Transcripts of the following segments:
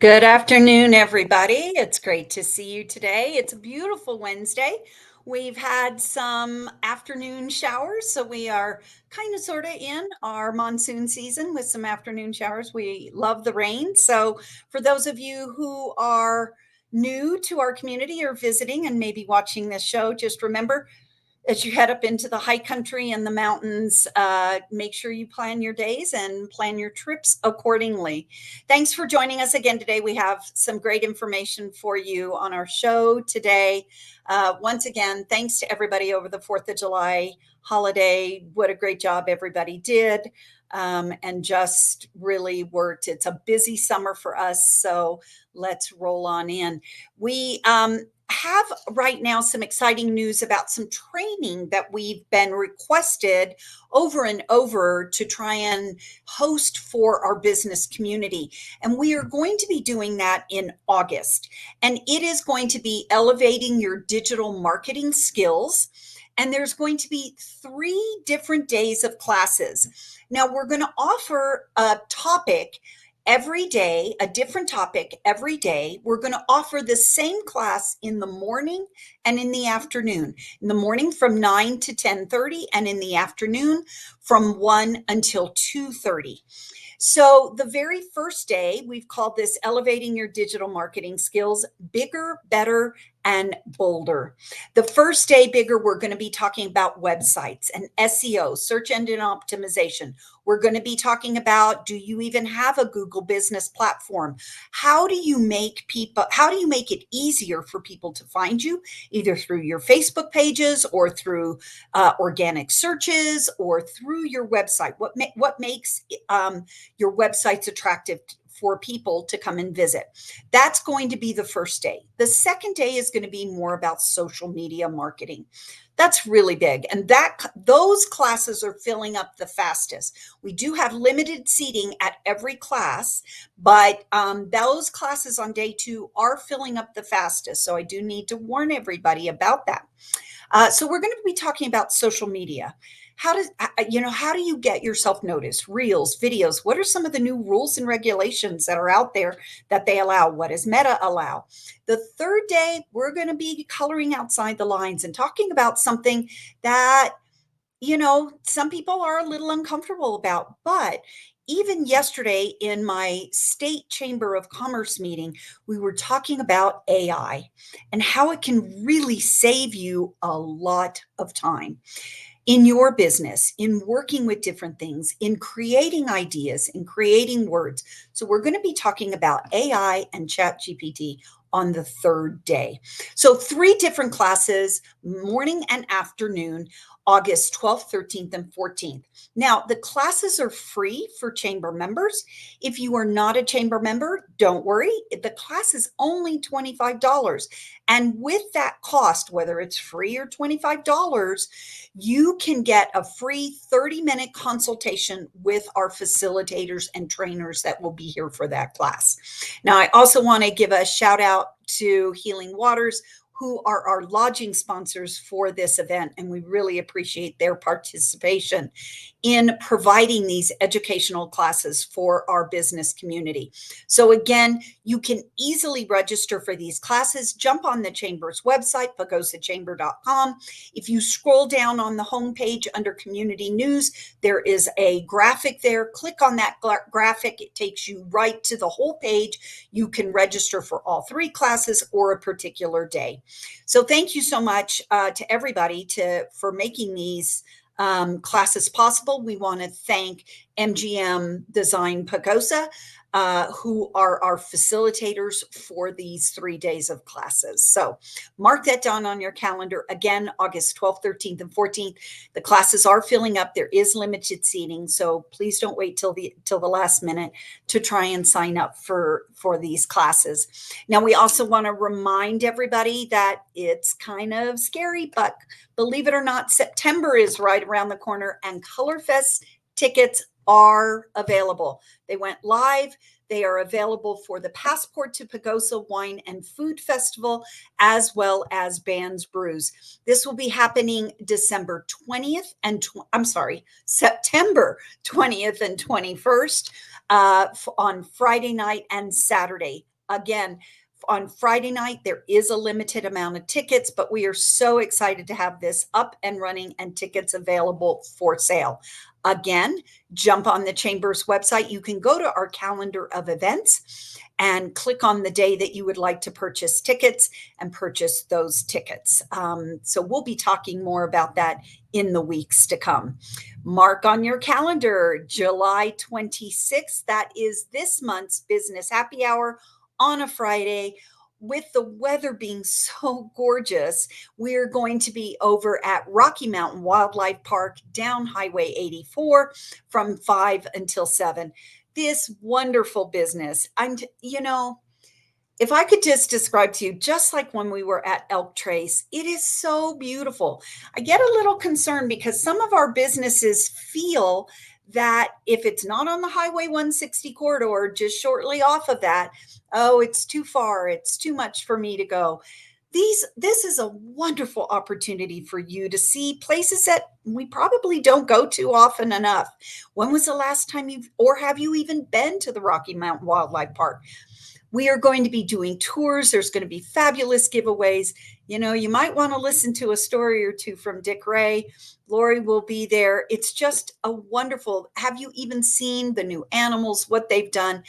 Good afternoon, everybody. It's great to see you today. It's a beautiful Wednesday. We've had some afternoon showers, so we are kind of sort of in our monsoon season with some afternoon showers. We love the rain. So, for those of you who are new to our community or visiting and maybe watching this show, just remember as you head up into the high country and the mountains, make sure you plan your days and plan your trips accordingly. Thanks for joining us again today. We have some great information for you on our show today. Once again, thanks to everybody over the 4th of July holiday. What a great job everybody did. And just really worked. It's a busy summer for us, so let's roll on in. We have right now some exciting news about some training that we've been requested over and over to try and host for our business community. And we are going to be doing that in August. And it is going to be elevating your digital marketing skills. And there's going to be 3 different days of classes. Now, we're going to offer a topic every day, a different topic every day. We're going to offer the same class in the morning and in the afternoon. In the morning from 9 to 10:30 and in the afternoon from 1 until 2:30. So the very first day, we've called this Elevating Your Digital Marketing Skills, Bigger, Better, and Bolder. The first day, bigger, we're going to be talking about websites and SEO, search engine optimization. We're going to be talking about, do you even have a Google business platform? How do you make it easier for people to find you, either through your Facebook pages or through organic searches or through your website? What makes your website's attractive for people to come and visit? That's going to be the first day. The second day is going to be more about social media marketing. That's really big. And those classes are filling up the fastest. We do have limited seating at every class, but those classes on day 2 are filling up the fastest. So I do need to warn everybody about that. So we're going to be talking about social media. How do you get yourself noticed? Reels, videos. What are some of the new rules and regulations that are out there that they allow? What does Meta allow? The third day, we're going to be coloring outside the lines and talking about something that, some people are a little uncomfortable about. But even yesterday in my state chamber of commerce meeting, we were talking about AI and how it can really save you a lot of time in your business, in working with different things, in creating ideas, in creating words. So we're going to be talking about AI and ChatGPT on the third day. So 3 different classes, morning and afternoon, August 12th, 13th, and 14th. Now, the classes are free for chamber members. If you are not a chamber member, don't worry. The class is only $25. And with that cost, whether it's free or $25, you can get a free 30-minute consultation with our facilitators and trainers that will be here for that class. Now, I also want to give a shout out to Healing Waters, who are our lodging sponsors for this event, and we really appreciate their participation in providing these educational classes for our business community. So again, you can easily register for these classes. Jump on the Chamber's website, pagosachamber.com. If you scroll down on the homepage under Community News, there is a graphic there. Click on that graphic. It takes you right to the whole page. You can register for all 3 classes or a particular day. So thank you so much to everybody for making these classes possible. We want to thank MGM Design Pagosa, who are our facilitators for these 3 days of classes. So mark that down on your calendar. Again, August 12th, 13th, and 14th. The classes are filling up. There is limited seating, so please don't wait till the last minute to try and sign up for these classes. Now, we also want to remind everybody that it's kind of scary, but believe it or not, September is right around the corner, and ColorFest tickets are available. They went live. They are available for the Passport to Pagosa Wine and Food Festival, as well as Bands Brews. This will be happening September 20th and 21st on Friday night and Saturday. again, on Friday night, there is a limited amount of tickets, but we are so excited to have this up and running and tickets available for sale. Again, jump on the Chamber's website. You can go to our calendar of events and click on the day that you would like to purchase tickets and purchase those tickets. So we'll be talking more about that in the weeks to come. Mark on your calendar, July 26th. That is this month's Business Happy Hour on a Friday. With the weather being so gorgeous, we're going to be over at Rocky Mountain Wildlife Park down Highway 84 from 5 until 7. This wonderful business. If I could just describe to you, just like when we were at Elk Trace, it is so beautiful. I get a little concerned because some of our businesses feel that if it's not on the Highway 160 corridor, just shortly off of that, oh, it's too far. It's too much for me to go. This is a wonderful opportunity for you to see places that we probably don't go to often enough. When was the last time have you even been to the Rocky Mountain Wildlife Park? We are going to be doing tours. There's going to be fabulous giveaways. You might want to listen to a story or two from Dick Ray. Lori will be there. It's just a wonderful. Have you even seen the new animals, what they've done?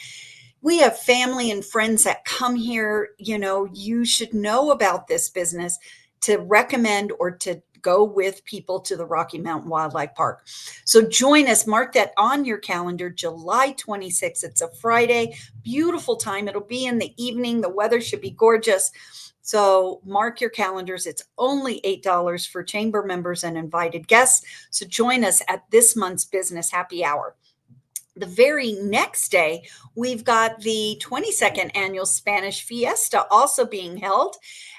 We have family and friends that come here. You should know about this business to recommend or to go with people to the Rocky Mountain Wildlife Park. So join us, mark that on your calendar, July 26th. It's a Friday, beautiful time. It'll be in the evening. The weather should be gorgeous. So mark your calendars. It's only $8 for chamber members and invited guests. So join us at this month's Business Happy Hour. The very next day, we've got the 22nd annual Spanish Fiesta also being held.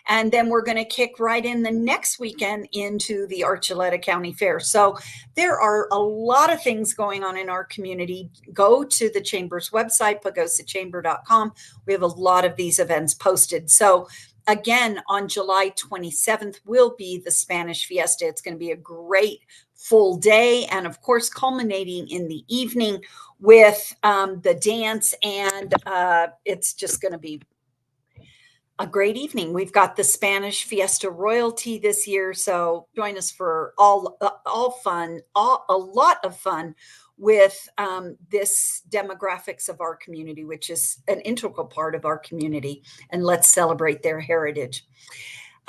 And then we're going to kick right in the next weekend into the Archuleta County Fair. So there are a lot of things going on in our community. Go to the Chamber's website, pagosachamber.com. We have a lot of these events posted. So again, on July 27th will be the Spanish Fiesta. It's going to be a great full day. And of course, culminating in the evening with the dance. And it's just going to be a great evening. We've got the Spanish Fiesta royalty this year. So join us for all fun, a lot of fun with this demographics of our community, which is an integral part of our community. And let's celebrate their heritage.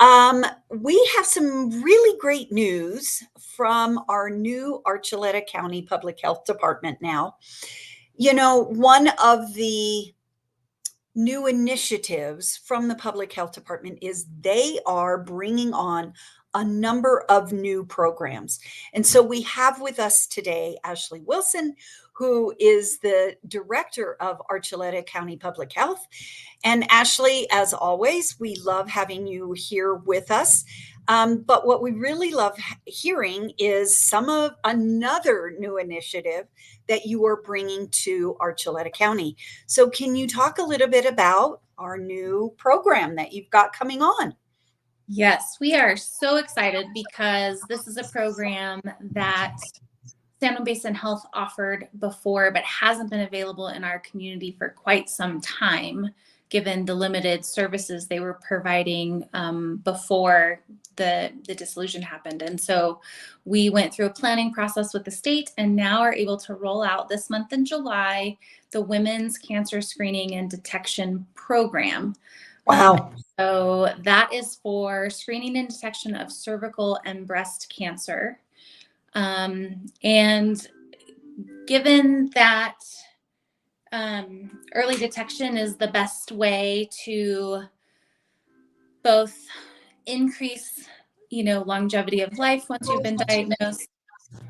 We have some really great news from our new Archuleta County Public Health Department now. One of the new initiatives from the Public Health Department is they are bringing on a number of new programs. And so we have with us today Ashley Wilson, who is the director of Archuleta County Public Health. And Ashley, as always, we love having you here with us. But what we really love hearing is another new initiative that you are bringing to Archuleta County. So can you talk a little bit about our new program that you've got coming on? Yes, we are so excited because this is a program that San Juan Basin Health offered before, but hasn't been available in our community for quite some time, given the limited services they were providing before the dissolution happened. And so we went through a planning process with the state and now are able to roll out this month in July the Women's Cancer Screening and Detection Program. Wow. So that is for screening and detection of cervical and breast cancer. And given that early detection is the best way to both increase, longevity of life once you've been diagnosed,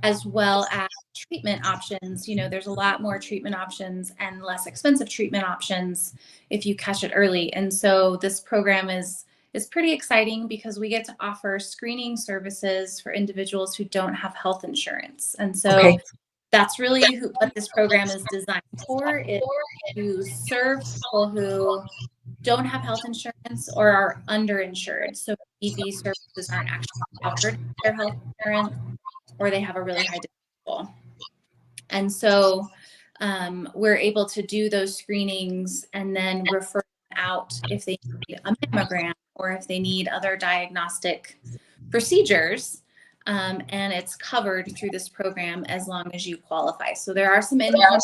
as well as treatment options. There's a lot more treatment options and less expensive treatment options if you catch it early. And so this program is pretty exciting because we get to offer screening services for individuals who don't have health insurance. And so that's really what this program is designed for, is to serve people who don't have health insurance or are underinsured. So EV services aren't actually offered their health insurance, or they have a really high deductible. And so we're able to do those screenings and then refer out if they need a mammogram or if they need other diagnostic procedures. And it's covered through this program as long as you qualify. So there are some income,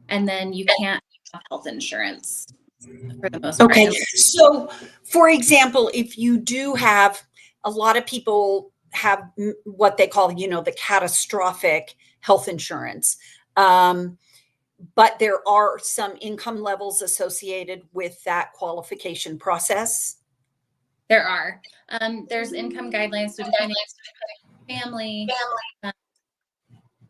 and then you can't have health insurance for the most part. Okay. So, for example, if you do have a lot of people have what they call, the catastrophic health insurance, um, but there are some income levels associated with that qualification process. There are. There's income guidelines. So depending on family,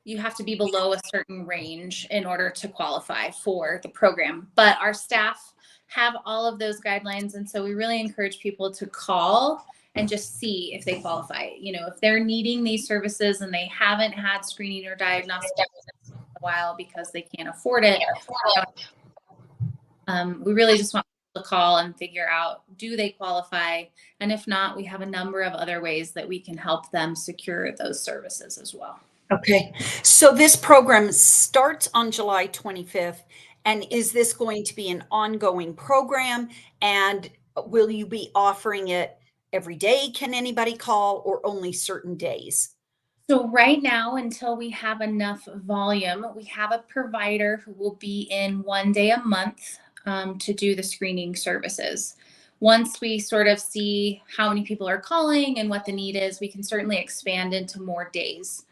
you have to be below a certain range in order to qualify for the program. But our staff have all of those guidelines. And so we really encourage people to call and just see if they qualify. If they're needing these services and they haven't had screening or diagnostic in a while because they can't afford it, we really just want people to call and figure out, do they qualify? And if not, we have a number of other ways that we can help them secure those services as well. Okay. So this program starts on July 25th. And is this going to be an ongoing program? And will you be offering it every day? Can anybody call, or only certain days? So right now, until we have enough volume, we have a provider who will be in one day a month to do the screening services. Once we sort of see how many people are calling and what the need is, we can certainly expand into more days.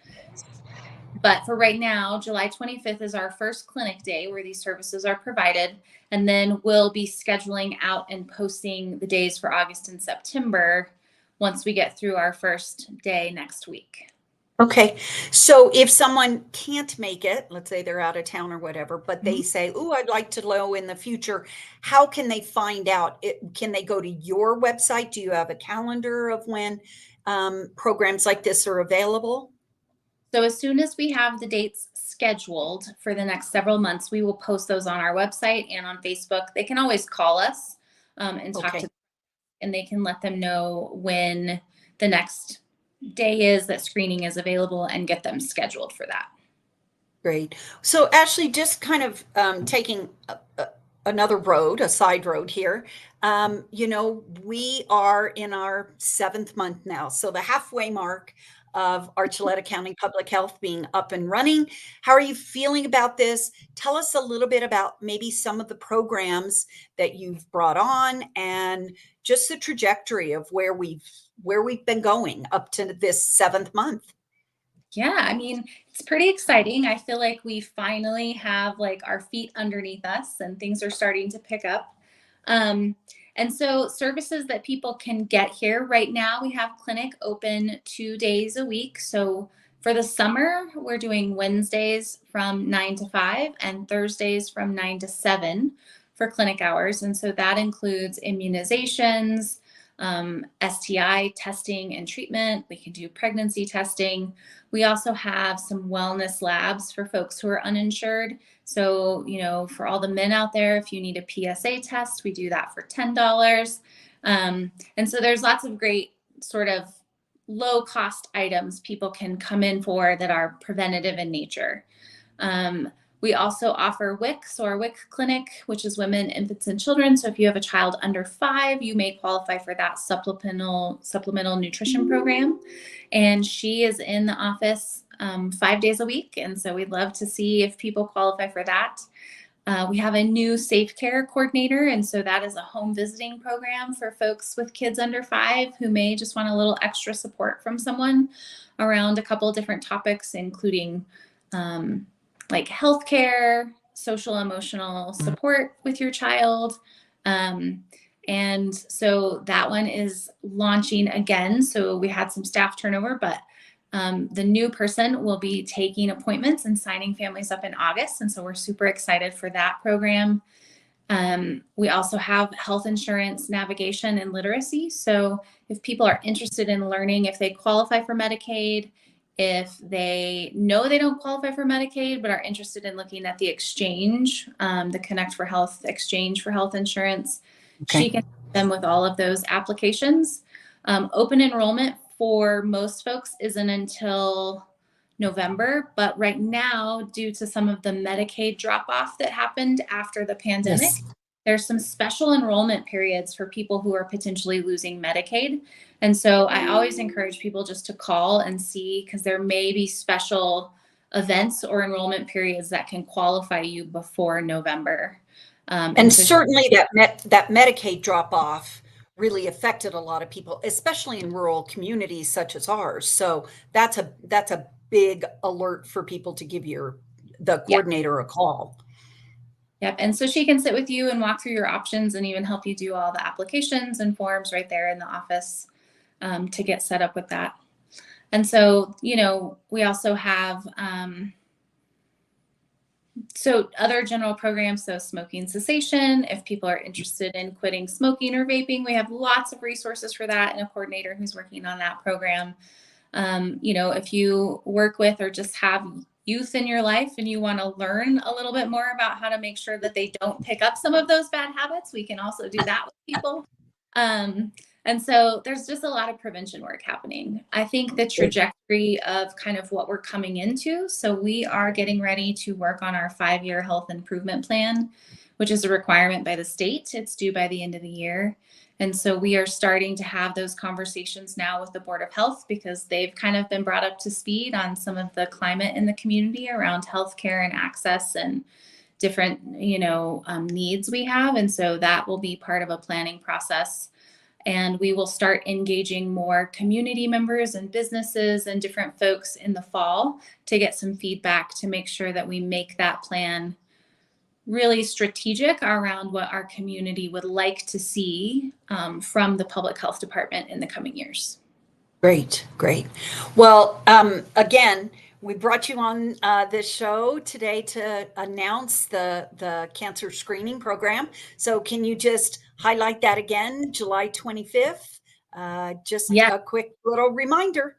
But for right now, July 25th is our first clinic day where these services are provided. And then we'll be scheduling out and posting the days for August and September once we get through our first day next week. Okay. So if someone can't make it, let's say they're out of town or whatever, but they say, "Oh, I'd like to know in the future," how can they find out? Can they go to your website? Do you have a calendar of when programs like this are available? So as soon as we have the dates scheduled for the next several months, we will post those on our website and on Facebook. They can always call us and talk Okay. to them, and they can let them know when the next day is that screening is available and get them scheduled for that. Great. So, Ashley, just kind of taking another road, a side road here. We are in our 7th month now. So, the halfway mark of Archuleta County Public Health being up and running. How are you feeling about this? Tell us a little bit about maybe some of the programs that you've brought on, and just the trajectory of where we've been going up to this 7th month. Yeah, I mean, it's pretty exciting. I feel like we finally have like our feet underneath us and things are starting to pick up. Um, and so services that people can get here right now, we have clinic open 2 days a week. So for the summer, we're doing Wednesdays from 9 to 5 and Thursdays from 9 to 7 for clinic hours. And so that includes immunizations, STI testing and treatment. We can do pregnancy testing. We also have some wellness labs for folks who are uninsured. So, for all the men out there, if you need a PSA test, we do that for $10. And so there's lots of great sort of low cost items people can come in for that are preventative in nature. We also offer WIC, so our WIC clinic, which is women, infants, and children. So if you have a child under 5, you may qualify for that supplemental nutrition program. And she is in the office 5 days a week. And so we'd love to see if people qualify for that. We have a new safe care coordinator. And so that is a home visiting program for folks with kids under 5 who may just want a little extra support from someone around a couple of different topics, including like healthcare, social emotional support with your child. And so that one is launching again. So we had some staff turnover, but the new person will be taking appointments and signing families up in August. And so we're super excited for that program. We also have health insurance navigation and literacy. So if people are interested in learning if they qualify for Medicaid, if they know they don't qualify for Medicaid, but are interested in looking at the exchange, the Connect for Health exchange for health insurance, she can help them with all of those applications. Open enrollment for most folks isn't until November, but right now, due to some of the Medicaid drop off that happened after the pandemic, Yes. there's some special enrollment periods for people who are potentially losing Medicaid. And so I always encourage people just to call and see, because there may be special events or enrollment periods that can qualify you before November. And So certainly that Medicaid drop off really affected a lot of people, especially in rural communities such as ours. So that's a big alert for people to give the yeah, coordinator a call. yep. And so she can sit with you and walk through your options and even help you do all the applications and forms right there in the office, to get set up with that. And so, we also have so other general programs, so smoking cessation. If people are interested in quitting smoking or vaping, we have lots of resources for that and a coordinator who's working on that program. If you work with or just have youth in your life and you want to learn a little bit more about how to make sure that they don't pick up some of those bad habits, we can also do that with people. Um, and so there's just a lot of prevention work happening. I think the trajectory of kind of what we're coming into. So we are getting ready to work on our 5-year health improvement plan, which is a requirement by the state. It's due by the end of the year. And so we are starting to have those conversations now with the Board of Health, because they've kind of been brought up to speed on some of the climate in the community around healthcare and access and different, needs we have. And so that will be part of a planning process. And we will start engaging more community members and businesses and different folks in the fall to get some feedback to make sure that we make that plan really strategic around what our community would like to see, from the public health department in the coming years. Great, great. Well, again, we brought you on this show today to announce the cancer screening program. So can you just highlight that again, July 25th? Just Yeah. a quick little reminder.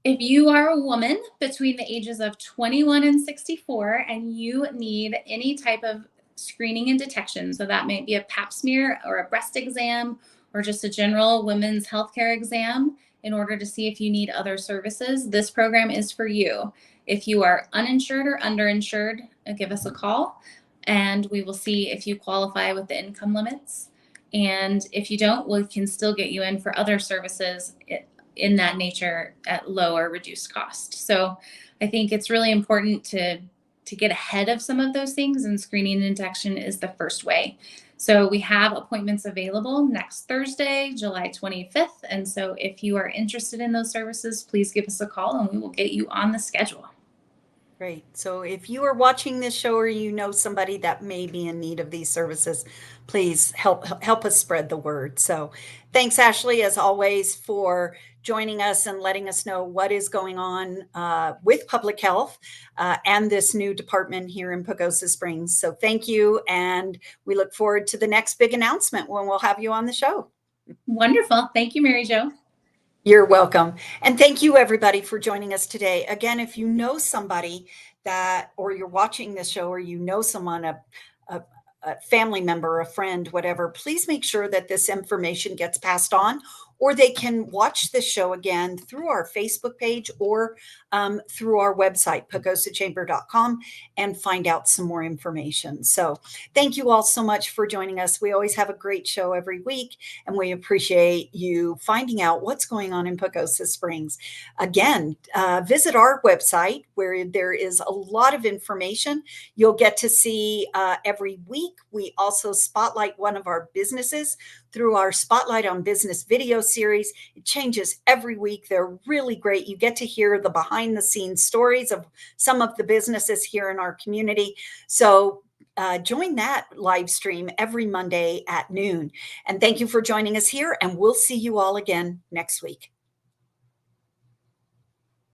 If you are a woman between the ages of 21 and 64 and you need any type of screening and detection, so that might be a pap smear or a breast exam or just a general women's healthcare exam in order to see if you need other services, this program is for you. If you are uninsured or underinsured, give us a call and we will see if you qualify with the income limits. And if you don't, we can still get you in for other services in that nature at lower reduced cost. So I think it's really important to get ahead of some of those things, and screening and detection is the first way. So we have appointments available next Thursday, July 25th. And so if you are interested in those services, please give us a call and we will get you on the schedule. Great. So if you are watching this show or you know somebody that may be in need of these services, please help us spread the word. So thanks, Ashley, as always, for joining us and letting us know what is going on with public health and this new department here in Pagosa Springs. So thank you. And we look forward to the next big announcement when we'll have you on the show. Wonderful. Thank you, Mary Jo. You're welcome. And thank you, everybody, for joining us today. Again, if you know somebody or you're watching this show, or you know someone, a family member, a friend, whatever, please make sure that this information gets passed on, or they can watch this show again through our Facebook page or through our website, pagosachamber.com, and find out some more information. So thank you all so much for joining us. We always have a great show every week, and we appreciate you finding out what's going on in Pagosa Springs. Again, visit our website where there is a lot of information. You'll get to see every week. We also spotlight one of our businesses through our Spotlight on Business video series. It changes every week. They're really great. You get to hear the behind the scenes stories of some of the businesses here in our community. So join that live stream every Monday at noon. And thank you for joining us here, and we'll see you all again next week.